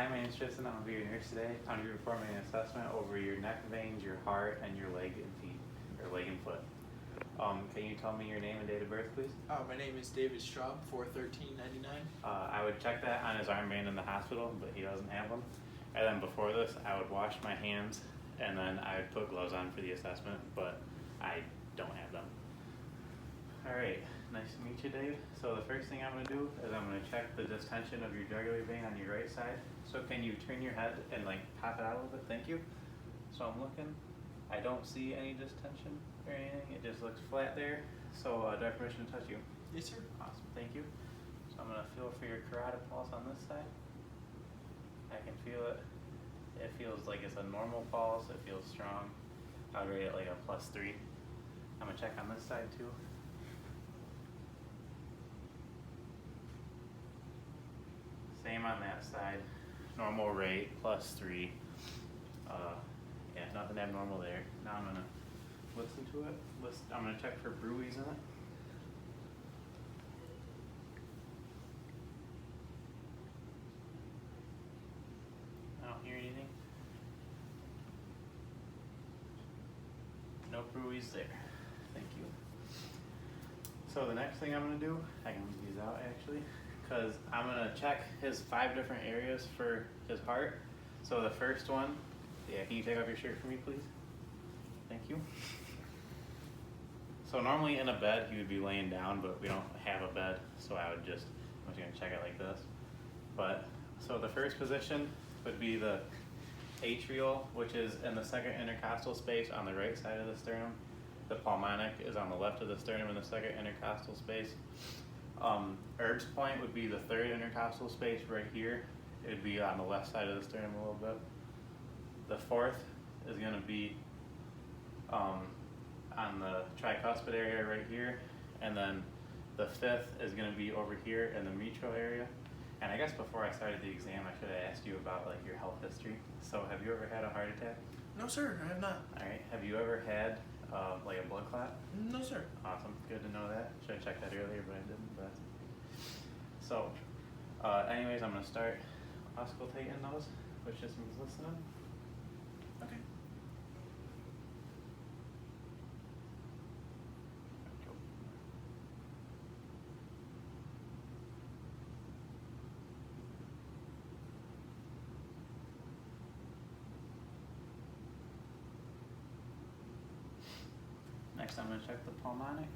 Hi, my name is Tristan. I'm going to be your nurse today. I'm going to be performing an assessment over your neck veins, your heart, and your leg and feet, or leg and foot. Can you tell me your name and date of birth, please? My name is David Straub, 41399. I would check that on his armband in the hospital, but he doesn't have them. And then before this, I would wash my hands, and then I would put gloves on for the assessment, but I don't have them. All right, nice to meet you, Dave. So the first thing I'm going to do is I'm going to check the distension of your jugular vein on your right side. So can you turn your head and like pop it out a little bit? Thank you. So I'm looking. I don't see any distension or anything. It just looks flat there. So do I have permission to touch you? Yes, sir. Awesome, thank you. So I'm going to feel for your carotid pulse on this side. I can feel it. It feels like it's a normal pulse. It feels strong. I would rate it like a +3. I'm going to check on this side too. Same on that side. Normal rate, +3. Yeah, nothing abnormal there. Now I'm going to listen to it. I'm going to check for bruise in it. I don't hear anything. No bruise there. Thank you. So the next thing I'm going to do, I can move these out actually, because I'm going to check his 5 different areas for his heart. So the first one, yeah, can you take off your shirt for me, please? Thank you. So normally in a bed, he would be laying down, but we don't have a bed, so I'm just going to check it like this. But, so the first position would be the atrial, which is in the second intercostal space on the right side of the sternum. The pulmonic is on the left of the sternum in the second intercostal space. Erb's point would be the third intercostal space right here. It would be on the left side of the sternum a little bit. The fourth is going to be on the tricuspid area right here. And then the fifth is going to be over here in the mitral area. And I guess before I started the exam, I should have asked you about like your health history. So have you ever had a heart attack? No, sir, I have not. All right. Have you ever had like a blood clot? No, sir. Awesome. Good to know that. Should have checked that earlier, but I didn't. But so, anyways, I'm going to start auscultating those, which just means listening. Okay. Next, I'm going to check the pulmonic.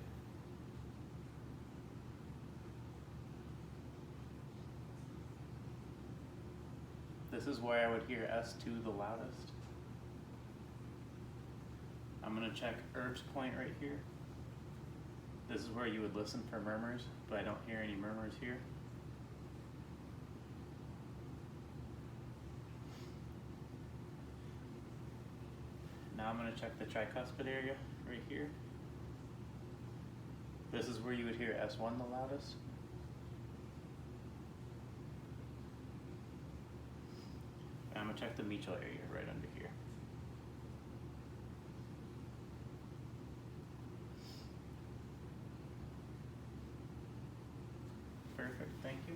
This is where I would hear S2 the loudest. I'm going to check Erb's point right here. This is where you would listen for murmurs, but I don't hear any murmurs here. Now I'm going to check the tricuspid area right here. This is where you would hear S1 the loudest. And I'm going to check the mitral area right under here. Perfect, thank you.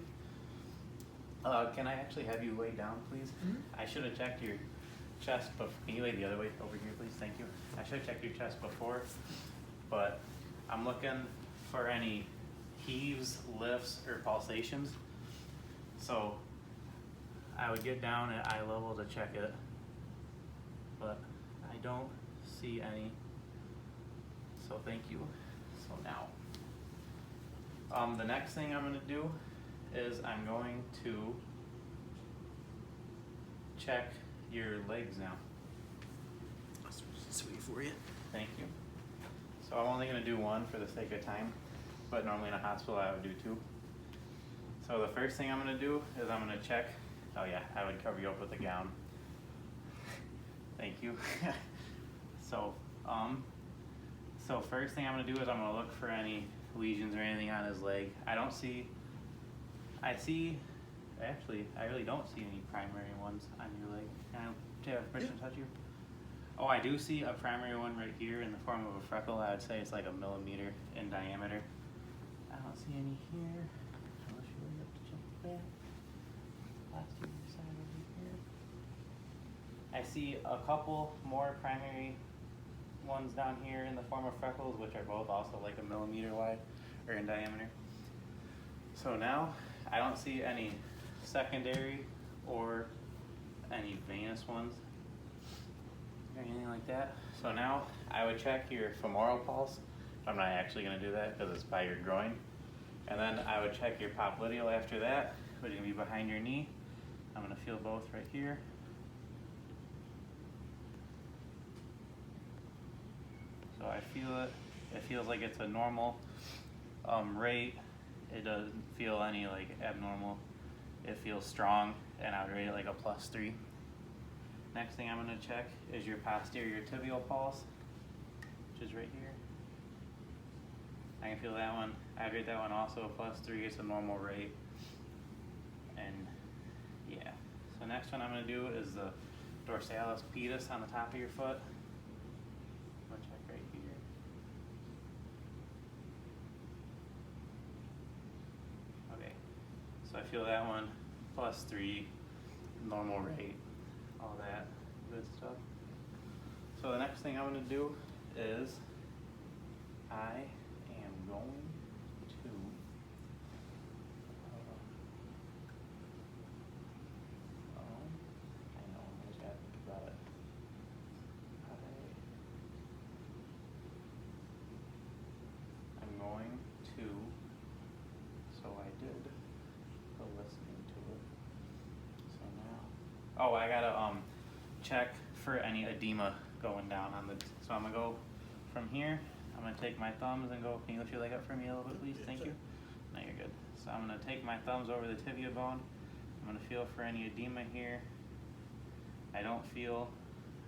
Can I actually have you lay down, please? Mm-hmm. I should have checked your chest, but can you lay the other way over here, please? Thank you. I should have checked your chest before, but I'm looking for any heaves, lifts, or pulsations. So I would get down at eye level to check it, but I don't see any. So thank you. So now, the next thing I'm going to do is I'm going to check your legs now. Sweet for you. Thank you. So I'm only going to do one for the sake of time, but normally in a hospital I would do 2. So the first thing I'm going to do is I'm going to check. Oh yeah, I would cover you up with a gown. Thank you. So first thing I'm going to do is I'm going to look for any lesions or anything on his leg. I really don't see any primary ones on your leg. Can I have permission to touch you? Oh, I do see a primary one right here in the form of a freckle. I would say it's like a millimeter in diameter. I don't see any here. Unless you really have to check the back. Last side over I see a couple more primary ones down here in the form of freckles, which are both also like a millimeter wide or in diameter. So now I don't see any secondary or any venous ones or anything like that. So now I would check your femoral pulse. I'm not actually going to do that because it's by your groin. And then I would check your popliteal after that, which is going to be behind your knee. I'm going to feel both right here. So I feel it. It feels like it's a normal rate. It doesn't feel any like abnormal. It feels strong, and I would rate it like a +3. Next thing I'm going to check is your posterior tibial pulse, which is right here. I can feel that one. I'd rate that one also a +3. It's a normal rate. And yeah. So next one I'm going to do is the dorsalis pedis on the top of your foot. I'm going to check right here. Okay. So I feel that one +3, normal rate, all that good stuff. So the next thing I'm going to do is I am going to I know, I just gotta think about it. I'm going to, so I did the listening to it. So now, oh, I gotta check for any edema going down on the, so I'm gonna go from here. I'm gonna take my thumbs and go, can you lift your leg up for me a little bit, please? Yes, Thank sir. you. No, you're good. So I'm gonna take my thumbs over the tibia bone. I'm gonna feel for any edema here. I don't feel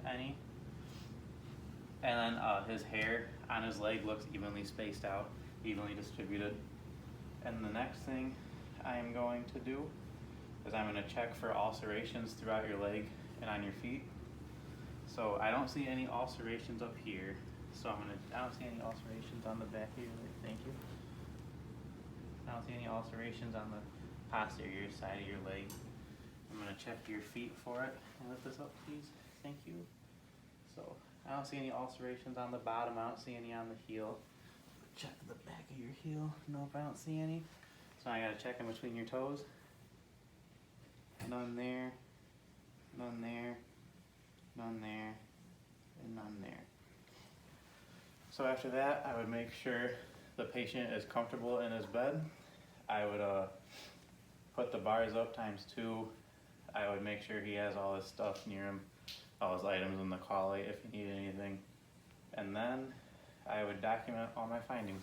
any. And then his hair on his leg looks evenly spaced out, evenly distributed. And the next thing I am going to do is I'm going to check for ulcerations throughout your leg and on your feet. So I don't see any ulcerations up here. So I don't see any ulcerations on the back of your leg. Thank you. I don't see any ulcerations on the posterior side of your leg. I'm going to check your feet for it. Can you lift this up, please? Thank you. So I don't see any ulcerations on the bottom. I don't see any on the heel. Check the back of your heel. Nope, I don't see any. So I gotta check in between your toes. None there, none there, none there, and none there. So after that, I would make sure the patient is comfortable in his bed. I would put the bars up ×2. I would make sure he has all his stuff near him, all his items in the collie if he needed anything. And then I would document all my findings.